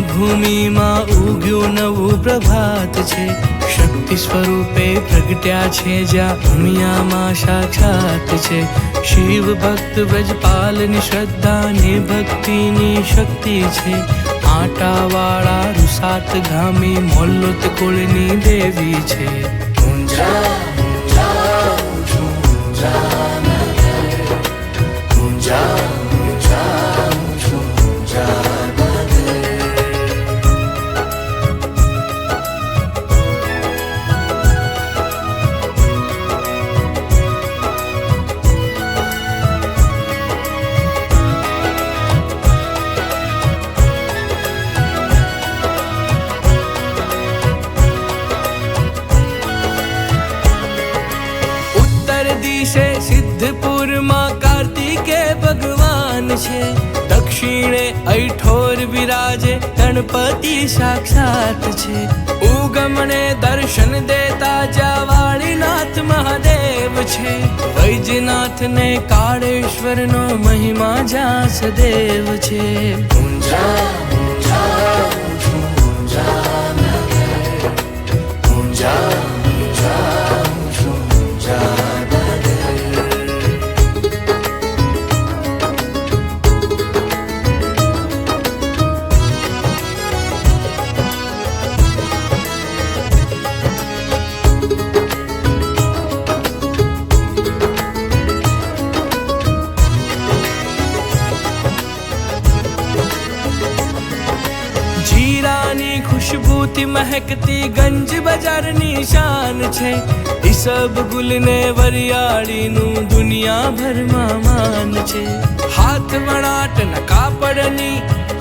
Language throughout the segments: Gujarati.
ભૂમિમાં ઉગ્યું નવું પ્રભાત છે, શક્તિ સ્વરૂપે પ્રગટ્યા છે જ્યાં ઉમિયામાં સાક્ષાત છે। શિવ ભક્ત વ્રજપાલની શ્રદ્ધા ને ભક્તિની શક્તિ છે, આટાવાળા રૂસાત ગામી મોલ્લોત કુળની દેવી છે। દિશે સિદ્ધપુરમાં કાર્તિકે ભગવાન છે, દક્ષિણે અઠોર વિરાજે ગણપતિ સાક્ષાત છે, ઉગમણે દર્શન દેતા જાવાળીનાથ મહાદેવ છે, વૈજનાથને કાળેશ્વરનો મહિમા જ્યાં સદેવ છે। જીરાની ખુશ્બુથી મહેકતી ગંજ બજારની શાન છે, ઈસબ ગુલને વરિયાળીનું દુનિયાભરમાં માન છે, હાથ વણાટના કાપડની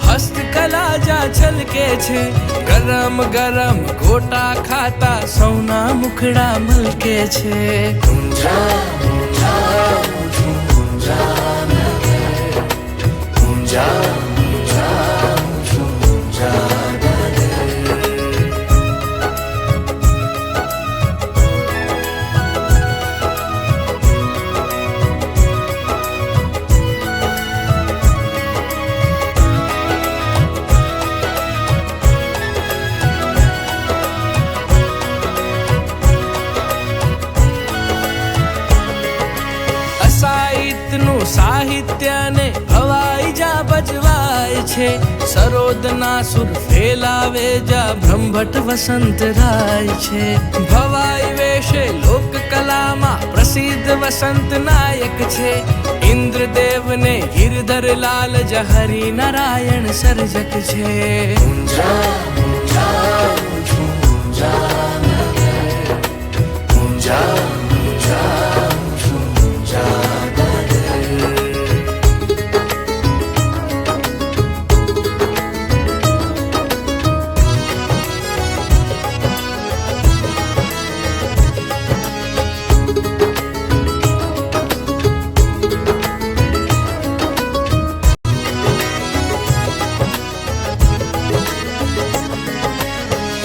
હસ્તકલા જ્યાં છલકે છે, ગરમ ગરમ ગોટા ખાતા સૌના મુખડા મલકે છે। સાહિત્ય ને ભવાઈ જા બજવાય છે, સરોદના સુર ફેલાવે જા બ્રહ્મભટ્ટ વસંત રાય છે, ભવાઈ વેશે લોક કલામાં પ્રસિદ્ધ વસંત નાયક છે, ઇન્દ્રદેવને ગિરધર લાલ જા હરિ નારાયણ સર્જક છે।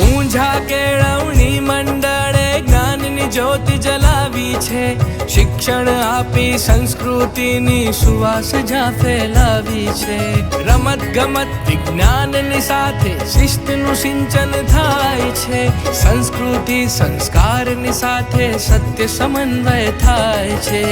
ઊંઝા કેળવણી મંડળે જ્ઞાનની જ્યોતિ જલાવી છે, શિક્ષણ આપી સંસ્કૃતિની સુવાસ જ્યાં ફેલાવી છે, રમત ગમત વિજ્ઞાનની સાથે શિસ્તનું સિંચન થાય છે, સંસ્કૃતિ સંસ્કારની સાથે સત્ય સમન્વય થાય છે।